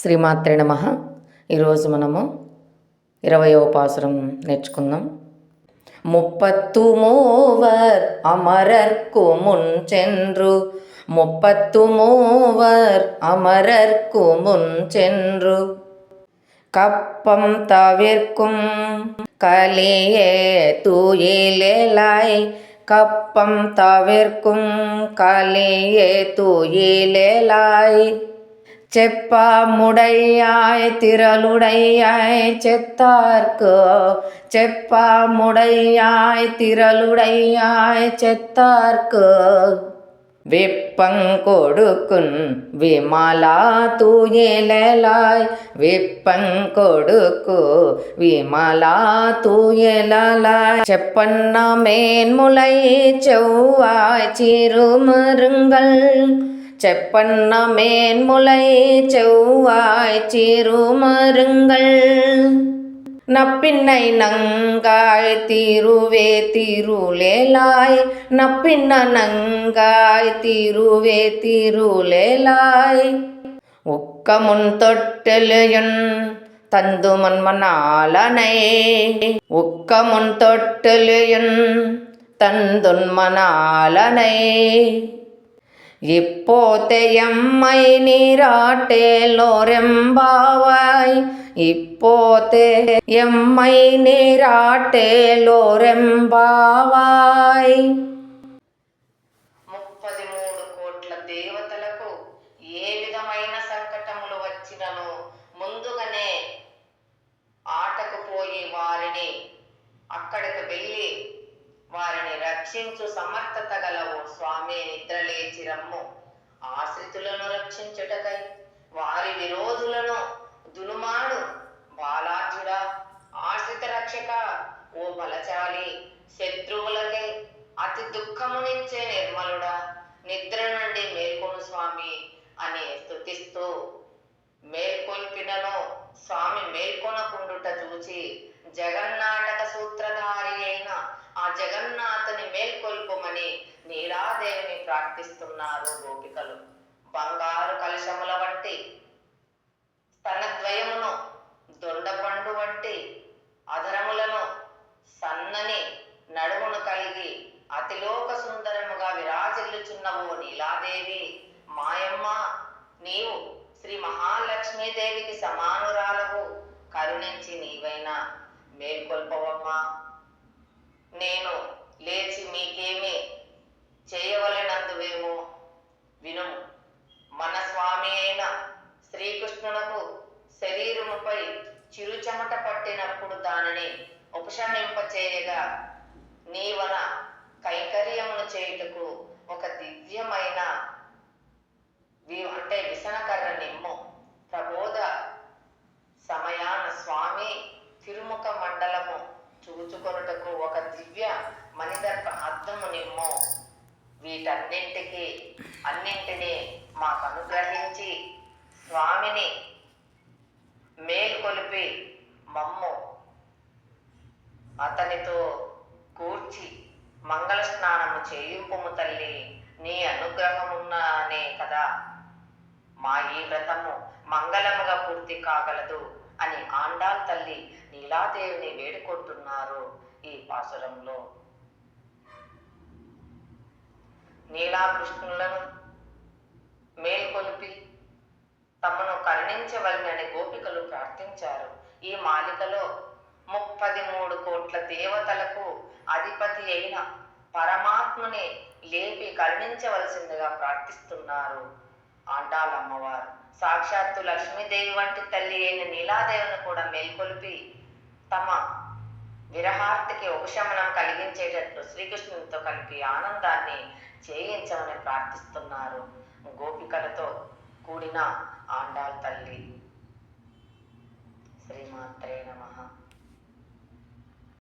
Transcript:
శ్రీమాత్రే నమః. ఈరోజు మనము 20వ పాసురం నేర్చుకుందాం. முப்பத்து மூவர் அமரர்க்கு முன் சென்று, முப்பத்து மூவர் அமரர்க்கு முன் சென்று, கப்பம் தவிர்க்கும் கலியே தூயிலேலாய், கப்பம் தவிர்க்கும் கலியே தூயிலேலாய், செப்பாமுடையாய் திரளுடையாய் செத்தார்க்கு, செப்பாமுடையாய் திரளுடையாய் செத்தார்க்கு, விப்பங்கொடுக்குன் விமலா தூயலாய், விப்பங்கொடுக்கு விமலா தூயலாய், செப்பன்ன மேன்முலை செவ்வாய் சிறுமருங்கள், செப்பன்ன மேன்முலை செவ்வாய் சிறுமருங்கள், நப்பின்னை நங்காய் திருவே திருளேலாய், நப்பின்ன நங்காய் திருவே திருளேலாய், உக்கமுன் தொட்டிலுயன் தந்து மன்மனாலனை, உக்கமுன் தொட்டிலுயன் தந்துன்மனாலனை, இப்போதே எம்மை நீராட்டேலோரெம்பாவாய், இப்போதே எம்மை నీరాటేలోరెంబావాయ్. 33 కోట్ల దేవతలకు ఏ విధమైన సంకటములు వచ్చినను ముందుగానే ఆటకు పోయి వారిని అక్కడికి వెళ్ళి వారిని రక్షించు సమర్థత గలవు స్వామి. నిద్రలేచి రమ్ము. ఆశ్రితులను రక్షించుటకై వారి విరోధులను దునుమాడు బాలార్జుడా, ఆశ్రిత రక్షక ఓ బలశాలి, శత్రువులకై అతి దుఃఖమునిచ్చే నిర్మలుడా, నిద్ర నుండి మేల్కొను స్వామి అని స్తుతిస్తూ మేల్కొల్పినను స్వామి మేల్కొనకుండుట చూచి జగన్నాటక సూత్రధారి అయిన ఆ జగన్నాథుని మేల్కొల్పమని నీలాదేవిని ప్రార్థిస్తున్నారు గోపికలు. బంగారు కలశముల వంటి స్తనద్వయమును, దొండపండు వంటి అధరములను, సన్నని నడుమును కలిగి అతిలోక సుందరముగా విరాజిల్లుచున్నవు నీలాదేవి. మాయమ్మ, నీవు శ్రీ మహాలక్ష్మీదేవికి సమానురాలవు. కరుణించి నీవైనా మేల్కొల్పవమ్మా. నేను లేచి మీకేమి చేయవలెనందువేమో వినుము. మన స్వామి అయిన శ్రీకృష్ణునకు శరీరముపై చిరుచెమట పట్టినప్పుడు దానిని ఉపశమింపచేయగా నీవన కైంకర్యమును చేయుటకు ఒక దివ్యమైన అంటే విసనకర్ర నిమ్ము. ప్రబోధ సమయాన స్వామి తిరుముఖ మండలము చూచుకొనుటకు ఒక దివ్య మణిదర్ప అద్దము నిమ్ము. అన్నింటినీ మాకు అనుగ్రహించి స్వామిని మేల్కొలిపి మమ్ము అతనితో కూర్చి మంగళ స్నానము చేయింపుము తల్లి. నీ అనుగ్రహమున్నానే కదా మా ఈ వ్రతము మంగళముగా పూర్తి కాగలదు అని ఆండాల్ తల్లి నీలాదేవిని వేడుకుంటున్నారు ఈ పాసురంలో. నీలాకృష్ణులను మేల్కొల్పి తమను కరుణించవలనని గోపికలు ప్రార్థించారు. ఈ మాలికలో 33 కోట్ల దేవతలకు అధిపతి అయిన పరమాత్మని లేపి కరుణించవలసిందిగా ప్రార్థిస్తున్నారు ఆండాలమ్మవారు. సాక్షాత్తు లక్ష్మీదేవి వంటి తల్లి అయిన నీలాదేవిని కూడా మేల్కొల్పి తమ విరహార్తికి ఉపశమనం కలిగించేటట్లు శ్రీకృష్ణునితో కలిపి ఆనందాన్ని చేయించమని ప్రార్థిస్తున్నారు గోపికలతో కూడిన ఆండాల్ తల్లి. శ్రీమాత్రే నమః.